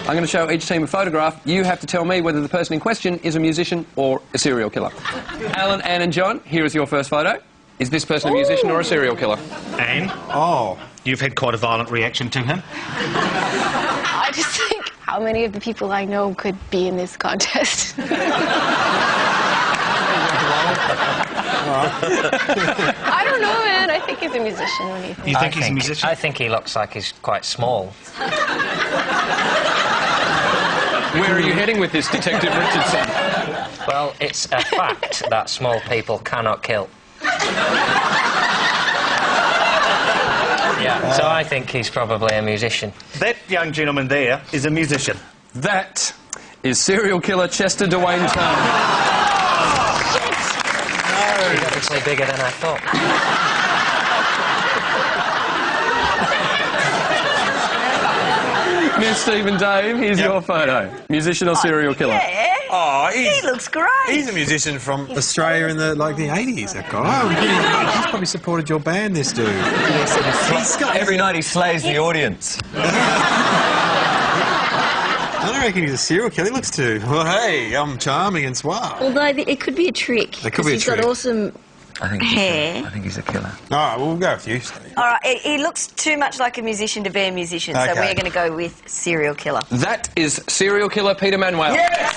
I'm going to show each team a photograph. You have to tell me whether the person in question is a musician or a serial killer. Alan, Anne and John, here is your first photo. Is this person a musician or a serial killer? Anne? Oh. You've had quite a violent reaction to him. I just think how many of the people I know could be in this contest. I don't know, man. I think he's a musician. What do you think? You think he's a musician? I think he looks like he's quite small. Where are you heading with this, Detective Richardson? Well, it's a fact that small people cannot kill. Yeah, so I think he's probably a musician. That young gentleman there is a musician. That is serial killer Chester Dwayne Turner. He's obviously bigger than I thought. Miss Steve and Dave, here's your photo. Musician or serial killer? Yeah. Oh, He looks great. He's a musician from Australia in the 80s, that guy. He's probably supported your band, this dude. Every night he slays the audience. I don't reckon he's a serial killer. He looks too. Well, hey, I'm charming and suave. Although it could be a trick. It could be a trick. He's got awesome hair. I think he's a killer. All right, well, we'll go with you, Steve. All right, he looks too much like a musician to be a musician, so Okay. we're going to go with serial killer. That is serial killer Peter Manuel. Yes!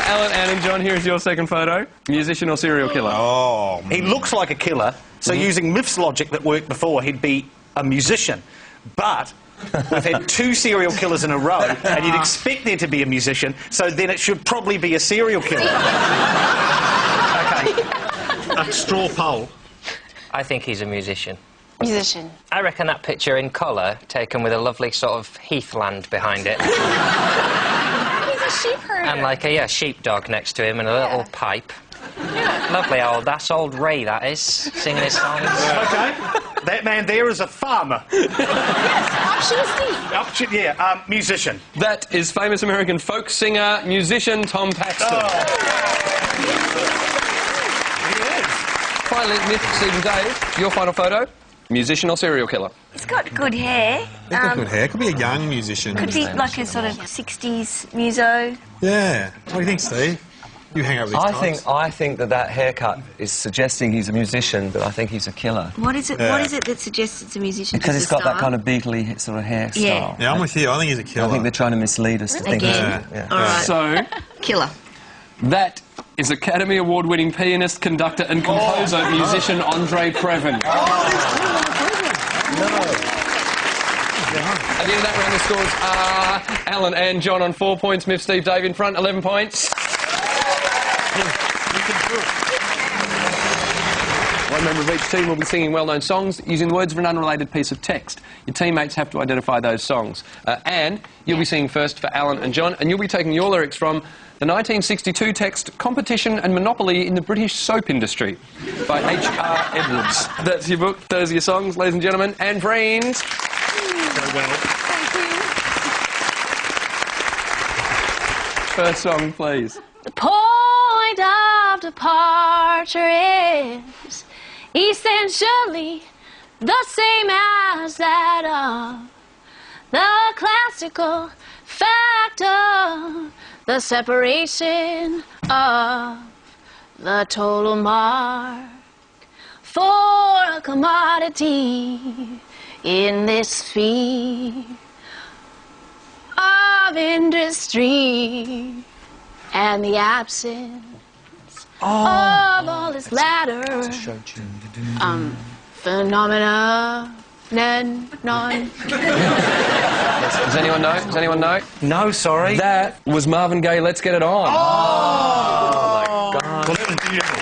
Alan, Anne and John, here's your second photo. Musician or serial killer? Oh, He looks like a killer, so using Miff's logic that worked before, he'd be a musician. But we've had 2 serial killers in a row, and you'd expect there to be a musician, so then it should probably be a serial killer. OK. A straw poll. I think he's a musician. Musician. I reckon that picture in colour, taken with a lovely sort of heathland behind it. He's a sheep herder. And like a sheepdog next to him and a little pipe. Lovely that's old Ray, that is, singing his songs. OK. That man there is a farmer. Option C. Musician. That is famous American folk singer, musician Tom Paxton. He is. Finally, Miss Steve and Dave, your final photo. Musician or serial killer? He's got good hair. he's got good hair. Could be a young musician. Could be like a sort of 60s muso. Yeah. What do you think, Steve? You hang out with these types. I think that haircut is suggesting he's a musician, but I think he's a killer. What is it? Yeah. What is it that suggests it's a musician? Because Just it's got the that kind of Beatley sort of hairstyle. Yeah. Yeah, I'm with you. I think he's a killer. I think they're trying to mislead us to think he's Again. yeah. All right. So, Killer. that is Academy Award-winning pianist, conductor and composer, musician Andre Previn. At the end of that round, the scores are Alan and John on 4 points, Miff, Steve, Dave in front, 11 points. One member of each team will be singing well-known songs using the words of an unrelated piece of text. Your teammates have to identify those songs. Anne, you'll be singing first for Alan and John, and you'll be taking your lyrics from the 1962 text Competition and Monopoly in the British Soap Industry by H.R. Edwards. That's your book, those are your songs, ladies and gentlemen, and Vriend. Very well. First song, please. The point of departure is essentially the same as that of the classical fact of the separation of the total mark for a commodity in this sphere of industry and the absence of all this latter phenomena. Does anyone know? Does anyone know? No, sorry. That was Marvin Gaye, Let's Get It On. Oh, my God. Well, that was beautiful.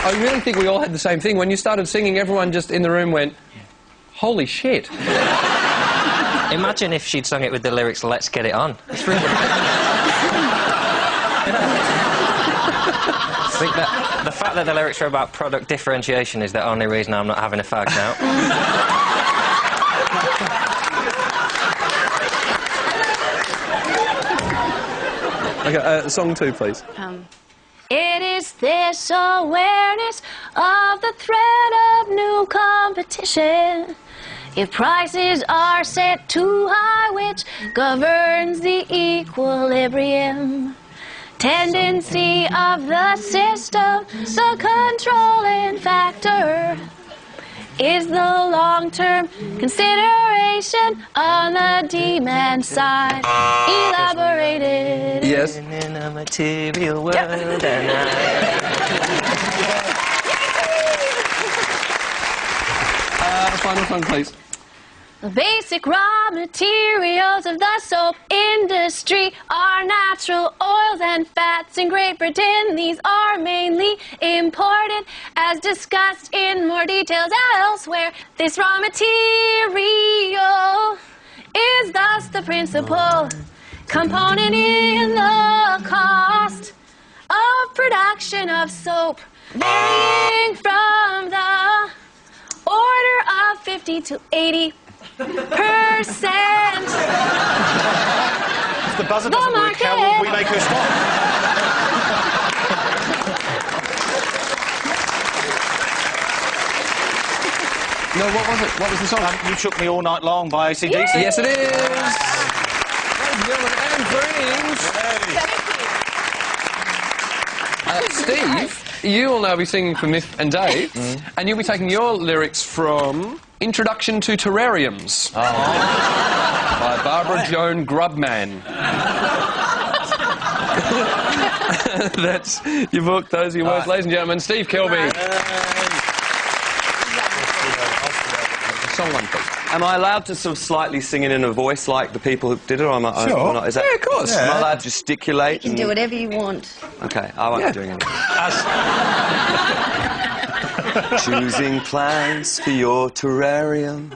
I really think we all had the same thing. When you started singing, everyone just in the room went, holy shit. Imagine if she'd sung it with the lyrics, Let's Get It On. It's really... I think that the fact that the lyrics are about product differentiation is the only reason I'm not having a fag now. Okay, song 2, please. It is this awareness of the threat of new competition If prices are set too high, which governs the equilibrium? Tendency of the system, the controlling factor, is the long-term consideration on the demand side elaborated? Yes. In a material world Final song, please. The basic raw materials of the soap industry are natural oils and fats in Great Britain. These are mainly imported, as discussed in more details elsewhere. This raw material is thus the principal component in the cost of production of soap, varying from the order of 50 to 80%. If the buzzer doesn't work, how will we make her stop? No, what was it? What was the song? You Shook Me All Night Long by AC/DC. Yes, it is. Ladies and gentlemen, and Vriend. Steve, you will now be singing for Miff and Dave, and you'll be taking your lyrics from Introduction to Terrariums by Barbara Joan Grubman. That's your book, those are your words. Ladies and gentlemen, Steve Kilbey. Song one, please. Am I allowed to sort of slightly sing it in a voice like the people who did it, or am I? Sure. Or not? Is that, Yeah, of course. Am I allowed to gesticulate? You can do whatever you want. Okay, I won't be doing anything. Choosing plants for your terrarium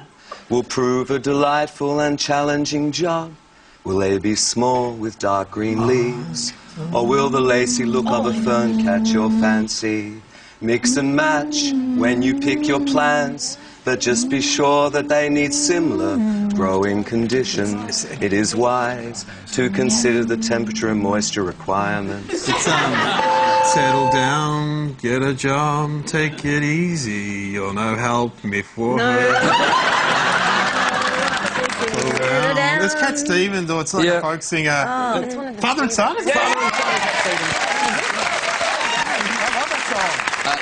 will prove a delightful and challenging job. Will they be small with dark green leaves, or will the lacy look of a fern catch your fancy? Mix and match when you pick your plants, but just be sure that they need similar growing conditions. It is wise to consider the temperature and moisture requirements. It's settle down, get a job, take it easy. You're no help, Miff will hurt. There's Cat Stevens, or it's like a folk singer. It's one of the Father and Son? Father and Son, Cat Stevens.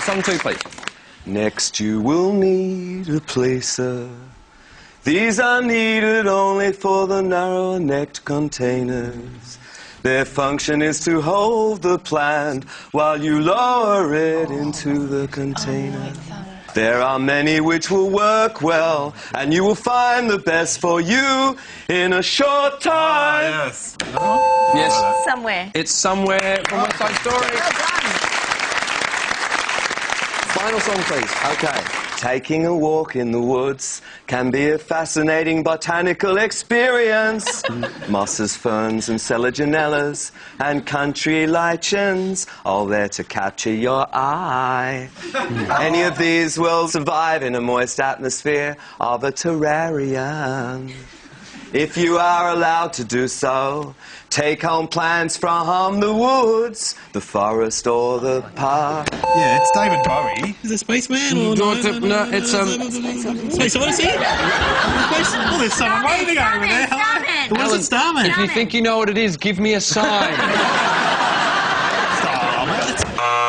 Song two, please. Next you will need a placer. These are needed only for the narrow-necked containers. Their function is to hold the plant while you lower it into the container. There are many which will work well, and you will find the best for you in a short time. Yes. Yes. Somewhere. It's Somewhere from West Side Story. Final song, please. Okay. Taking a walk in the woods can be a fascinating botanical experience. Mosses, ferns and selaginellas and country lichens, all there to capture your eye. Any of these will survive in a moist atmosphere of a terrarium. If you are allowed to do so, take home plants from the woods, the forest or the park. Yeah, it's David Bowie. Is it Spaceman or No, it's Space Odyssey? Oh, there's someone waving over there. Starman. Was it Starman? If you think you know what it is, give me a sign.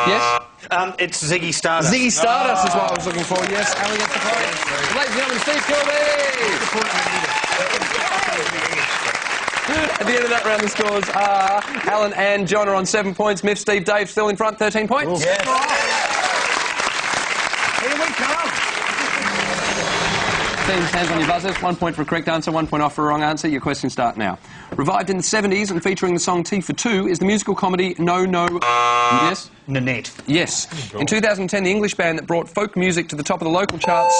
Yes? It's Ziggy Stardust. Ziggy Stardust is what I was looking for. Yes, Alan gets the point. Ladies and gentlemen, Steve Kilbey. At the end of that round, the scores are Alan and John are on 7 points. Miff, Steve, Dave still in front, 13 points. Here we come. Teams, hands on your buzzers. 1 point for a correct answer, 1 point off for a wrong answer. Your questions start now. Revived in the 70s and featuring the song Tea for Two is the musical comedy No No... Yes? Nanette. Yes. In 2010, the English band that brought folk music to the top of the local charts...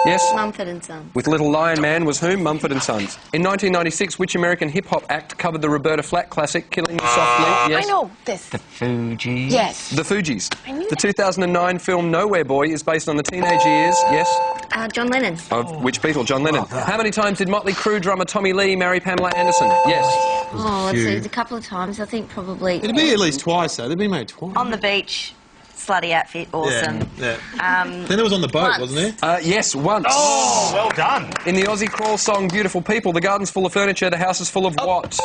Yes? Mumford and Son. With Little Lion Man was whom? Mumford and Sons. In 1996, which American hip-hop act covered the Roberta Flack classic Killing Me Softly? Yes? I know this. The Fugees. Yes. The Fugees. I knew The that. 2009 film Nowhere Boy is based on the teenage years... Yes? John Lennon. Of which Beatle? John Lennon. How many times did Motley Crue drummer Tommy Lee marry Pamela Anderson? Yes. Oh, it's a couple of times. I think probably It'd be at least twice, though. They'd be made twice. on the beach. slutty outfit, awesome. Yeah. Then it was on the boat, Once. wasn't it? Yes, once. Oh, well done. In the Aussie crawl song Beautiful People, the garden's full of furniture, the house is full of what?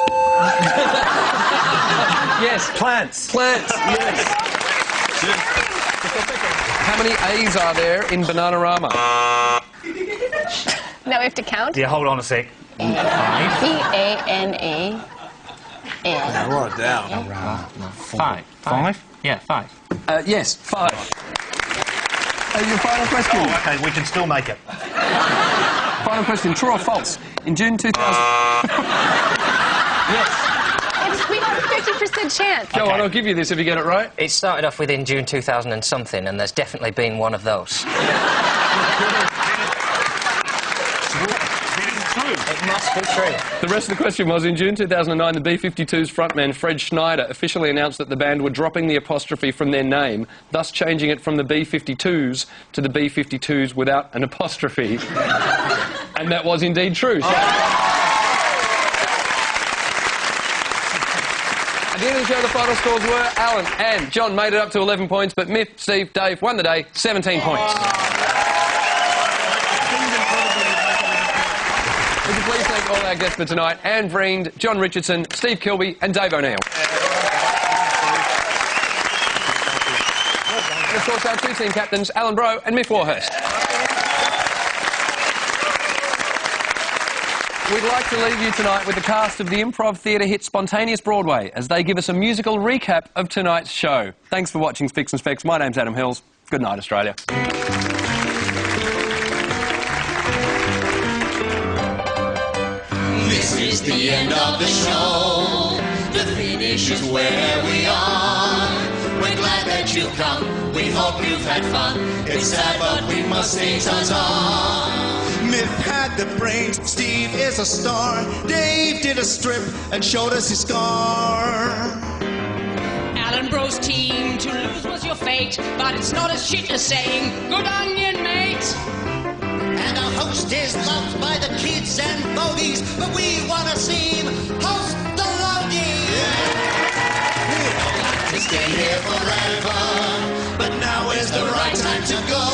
Yes. Plants. Plants, yes. How many A's are there in Bananarama? Now we have to count. Yeah, hold on a sec. B-A-N-A. Yeah, write it down. 5. 5? Yeah, 5. Yes, 5. Your final question. Oh, OK, we can still make it. Final question, true or false? In June 2000... Yes. We got a 50% chance. Go on, I'll give you this if you get it right. It started off within June 2000 and something, and there's definitely been one of those. It must be true. The rest of the question was, in June 2009, the B-52's frontman Fred Schneider officially announced that the band were dropping the apostrophe from their name, thus changing it from the B-52s to the B-52s without an apostrophe. And that was indeed true. So at the end of the show, the final scores were Alan and John made it up to 11 points, but Miff, Steve, Dave won the day, 17 points. Would you please thank all our guests for tonight, Anne Vriend, John Richardson, Steve Kilbey and Dave O'Neill. And of course our two team captains, Alan Brough and Miff Warhurst. We'd like to leave you tonight with the cast of the improv theatre hit Spontaneous Broadway as they give us a musical recap of tonight's show. Thanks for watching Spicks and Specks. My name's Adam Hills. Good night, Australia. This is the end of the show. The finish is where we are. We're glad that you've come. We hope you've had fun. It's sad, but we must say ta-ta. Miff had the brains, Steve is a star. Dave did a strip and showed us his scar. Alan Bro's team, to lose was your fate, but it's not as shit as saying, good onion, mate. And our host is loved by the kids and bogies, but we want to see him host the Logie. We'd all like to stay here forever, but now is the right time to go.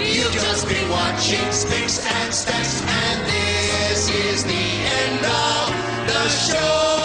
You've just been watching Spicks and Specks, and this is the end of the show.